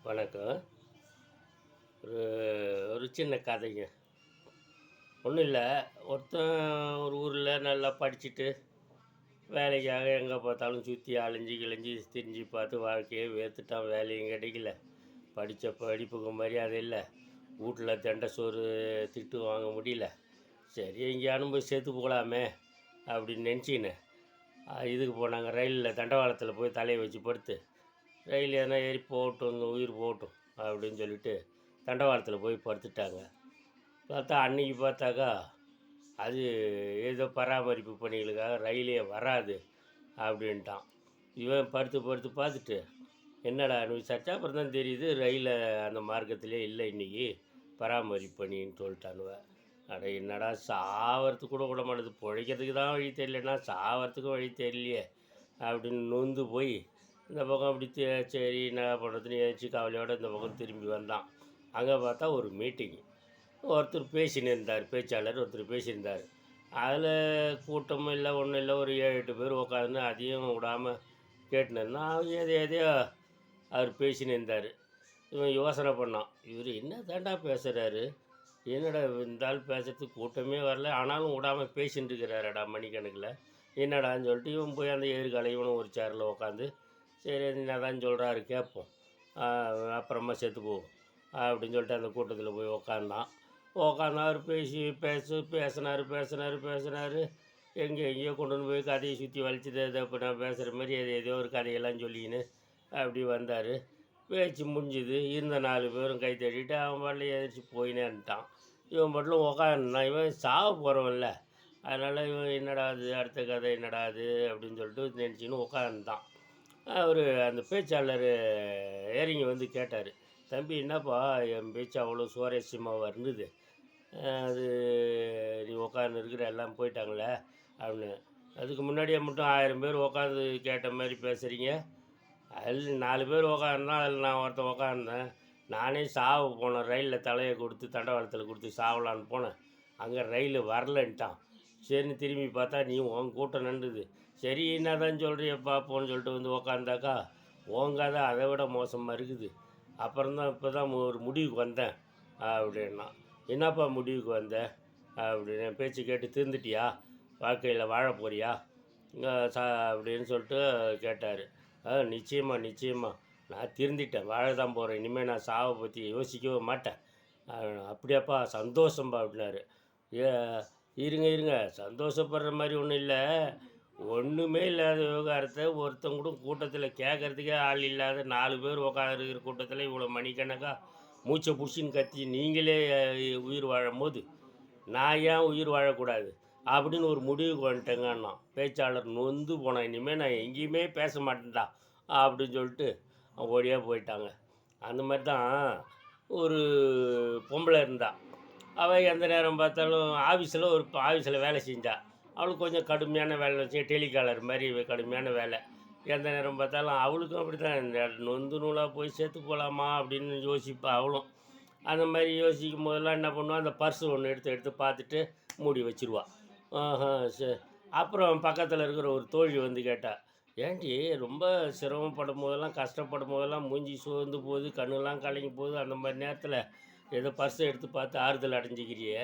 வணக்கம். ஒரு ஒரு சின்ன கதைங்க. ஒன்றும் இல்லை. ஒருத்தன் ஒரு ஊரில் நல்லா படிச்சுட்டு வேலைக்காக எங்கே பார்த்தாலும் சுற்றி அலைஞ்சு கிழிஞ்சு திரிஞ்சு பார்த்து வாழ்க்கையே வெறுத்துட்டான். வேலையும் கிடைக்கல, படித்த படிப்புக்கு மரியாதை இல்லை, வீட்டில் தெண்டை சோறு திட்டு வாங்க முடியல. சரி, எங்கேயானும் போய் செத்து போகலாமே அப்படின்னு நினச்சின்னு இதுக்கு போனாங்க. ரயிலில் தண்டவாளத்தில் போய் தலையை வச்சு படுத்து, ரயில் எதனா ஏறி போகட்டும், இந்த உயிர் போகட்டும் அப்படின்னு சொல்லிட்டு தண்டவாளத்தில் போய் படுத்துட்டாங்க. பார்த்தா அன்றைக்கி பார்த்தாக்கா அது ஏதோ பராமரிப்பு பணிகளுக்காக ரயிலே வராது அப்படின்ட்டான். இவன் படுத்து படுத்து பார்த்துட்டு என்னடா விசாரிச்சா அப்புறம் தான் தெரியுது ரயிலை அந்த மார்க்கத்திலே இல்லை, இன்றைக்கி பராமரிப்பு பணின்னு சொல்லிட்டானுவ. அட என்னடா, சாவறதுக்கு கூட விட மாட்டேது, பிழைக்கிறதுக்கு தான் வழி தெரியலன்னா சாவறதுக்கும் வழி தெரியலையே அப்படின்னு நொந்து போய் இந்த பக்கம் அப்படி சரி என்ன பண்ணுறதுன்னு ஏதாச்சும் கவலையோடு இந்த பக்கம் திரும்பி வந்தான். அங்கே பார்த்தா ஒரு மீட்டிங்கு. ஒருத்தர் பேசின்னு இருந்தார், பேச்சாளர் ஒருத்தர் பேசியிருந்தார். அதில் கூட்டமும் இல்லை, ஒன்றும் இல்லை, ஒரு 7-8 பேர் உட்காந்து அதையும் விடாமல் கேட்டுன்னு இருந்தான். அவங்க எதையோ அவர் பேசின்னு இருந்தார். இவன் யோசனை பண்ணான், இவர் என்ன தாண்டா பேசுகிறாரு, என்னடா இந்த ஆள் பேசுறதுக்கு கூட்டமே வரல, ஆனாலும் விடாமல் பேசின்னு இருக்கிறாரடா மணிக்கணக்கில், என்னடான்னு சொல்லிட்டு இவன் போய் அந்த எதிர்கால இவனும் ஒரு சேரில் உட்காந்து சரி என்ன தான் சொல்கிறாரு கேட்போம், அப்புறமா செத்து போவோம் அப்படின்னு சொல்லிட்டு அந்த கூட்டத்தில் போய் உக்காந்தான். அவர் பேசினார். எங்கேயோ கொண்டு வந்து போய் கதையை சுற்றி வலிச்சுது. அதை இப்போ நான் பேசுகிற மாதிரி ஏதோ ஒரு கதையெல்லாம் சொல்லிக்கின்னு அப்படி வந்தார். பேச்சு முடிஞ்சுது. இருந்த 4 பேரும் கை தட்டிட்டு அவன் பாட்டில் எதிர்த்து போயினேன்ட்டான். இவன் பாட்டிலும் உக்காந்தான். இவன் சாவ போகிறவன்ல, அதனால் இவன் என்னடா அது அடுத்த கதை என்னடா அது அப்படின்னு சொல்லிட்டு நினச்சின்னு உட்காந்துட்டான். அவர் அந்த பேச்சாளர் இறங்கி வந்து கேட்டார், தம்பி என்னப்பா என் பேச்சு அவ்வளோ சுவாரஸ்யமாக இருந்தது, அது நீ உட்காந்து இருக்கிற எல்லாம் போயிட்டாங்களே அப்படின்னு. அதுக்கு முன்னாடியே மட்டும் 1000 பேர் உட்காந்து கேட்ட மாதிரி பேசுகிறீங்க, அதில் 4 பேர் உட்காந்துதான், அதில் நான் ஒருத்தன் உட்காந்தேன். நானே சாவ போனேன், ரயிலில் தலையை கொடுத்து தண்டவாளத்தில் கொடுத்து சாவலான்னு போனேன், அங்கே ரயில் வரலன்ட்டான். சரின்னு திரும்பி பார்த்தா நீ உன் கூட்டம் நண்டுது. சரி என்ன தான் சொல்கிறிய பார்ப்போன்னு சொல்லிட்டு வந்து உக்காந்தாக்கா உங்காத அதை விட மோசமாக இருக்குது. அப்புறம்தான் இப்போ தான் ஒரு முடிவுக்கு வந்தேன் அப்படின்னா. என்னப்பா முடிவுக்கு வந்தேன் அப்படின்னு, பேச்சு கேட்டு திருந்துட்டியா, வாழ்க்கையில் வாழ போறியா அப்படின்னு சொல்லிட்டு கேட்டார். நிச்சயமாக நான் திருந்திட்டேன், வாழ தான் போகிறேன், இனிமேல் நான் சாவை பற்றி யோசிக்கவே மாட்டேன். அப்படியாப்பா, சந்தோஷம்பா அப்படின்னாரு. ஏ இருங்க, சந்தோஷப்படுற மாதிரி ஒன்றும் இல்லை, ஒன்றுமே இல்லாத விவகாரத்தை ஒருத்தங்க கூட கூட்டத்தில் கேட்குறதுக்கே ஆள் இல்லாத 4 பேர் உட்காந்துருக்கிற கூட்டத்தில் இவ்வளோ மணிக்கணக்காக மூச்சை பிடிச்சின்னு கத்தி நீங்களே உயிர் வாழும் போது நான் ஏன் உயிர் வாழக்கூடாது அப்படின்னு ஒரு முடிவுக்கு வந்துட்டேங்கன்னா பேச்சாளர் நொந்து போனான். இனிமேல் நான் எங்கேயுமே பேச மாட்டேன்டா அப்படின்னு சொல்லிட்டு ஓடியாக போயிட்டாங்க. அந்த மாதிரி தான் ஒரு பொம்பளை இருந்தாள். அவள் எந்த நேரம் பார்த்தாலும் ஆஃபீஸில் வேலை செஞ்சாள். அவளுக்கு கொஞ்சம் கடுமையான வேலை வச்சு டெலிகாலர் மாதிரி கடுமையான வேலை. எந்த நேரம் பார்த்தாலும் அவளுக்கும் அப்படி தான், இந்த நொந்து நூலாக போய் சேர்த்து போகலாமா அப்படின்னு யோசிப்பா அவளும். அந்த மாதிரி யோசிக்கும் போதெல்லாம் என்ன பண்ணுவாள், அந்த பர்ஸு ஒன்று எடுத்து பார்த்துட்டு மூடி வச்சுருவாள். சரி. அப்புறம் பக்கத்தில் இருக்கிற ஒரு தோழி வந்து கேட்டாள், ஏன்டி ரொம்ப சிரமப்படும் போதெல்லாம் கஷ்டப்படும் போதெல்லாம் மூஞ்சி சோர்ந்து போகுது, கண்ணெல்லாம் கலங்கி போகுது, அந்த மாதிரி நேரத்தில் ஏதோ பர்ஸை எடுத்து பார்த்து ஆறுதல் அடைஞ்சிக்கிறியே,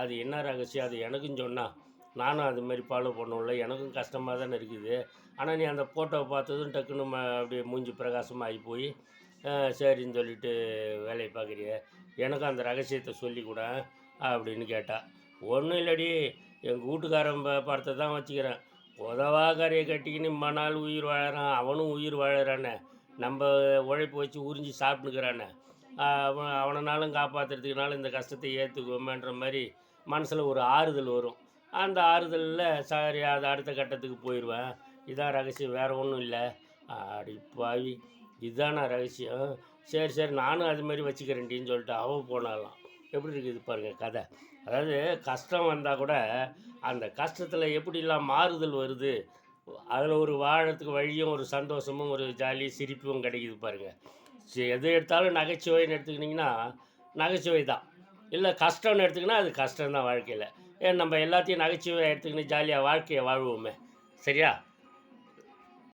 அது என்ன ரகசியம், அது எனக்கும் சொன்னால் நானும் அது மாதிரி ஃபாலோ பண்ணுவோம்ல, எனக்கும் கஷ்டமாக தானே இருக்குது, ஆனால் நீ அந்த ஃபோட்டோவை பார்த்ததும் டக்குன்னு அப்படியே மூஞ்சி பிரகாசமாக ஆகி போய் சரின்னு சொல்லிட்டு வேலையை பார்க்குறிய, எனக்கும் அந்த ரகசியத்தை சொல்லிக்கூட அப்படின்னு கேட்டால். ஒன்றும் இல்லடி, எங்கள் வீட்டுக்காரன் படத்தை தான் வச்சுக்கிறேன், உதவாக்காரையை கட்டிக்கின்னு மணால் உயிர் வாழறான், அவனும் உயிர் வாழறானே, நம்ம உழைப்பு வச்சு உறிஞ்சி சாப்பிட்டுக்கிறானே, அவனாலும் காப்பாற்றுறதுக்குனாலும் இந்த கஷ்டத்தை ஏற்றுக்குவோமேன்ற மாதிரி மனசில் ஒரு ஆறுதல் வரும். அந்த ஆறுதலில் சரி அது அடுத்த கட்டத்துக்கு போயிடுவேன். இதான் ரகசியம், வேறு ஒன்றும் இல்லை. அடிப்பாவி, இதுதானா ரகசியம், சரி நானும் அது மாதிரி வச்சுக்கிறேன்டின்னு சொல்லிட்டு அவள் போனாலாம். எப்படி இருக்குது பாருங்கள் கதை. அதாவது கஷ்டம் வந்தால் கூட அந்த கஷ்டத்தில் எப்படிலாம் மாறுதல் வருது, அதில் ஒரு வாழறதுக்கு வழியும் ஒரு சந்தோஷமும் ஒரு ஜாலி சிரிப்பும் கிடைக்குது பாருங்கள். எது எடுத்தாலும் நகைச்சுவைன்னு எடுத்துக்கிட்டிங்கன்னா நகைச்சுவை தான், இல்லை கஷ்டம்னு எடுத்துக்கினா அது கஷ்டம்தான் வாழ்க்கையில். ஏன் நம்ம எல்லாத்தையும் நகைச்சுவை எடுத்துக்கின்னு ஜாலியாக வாழ்க்கையை வாழ்வோமே, சரியா?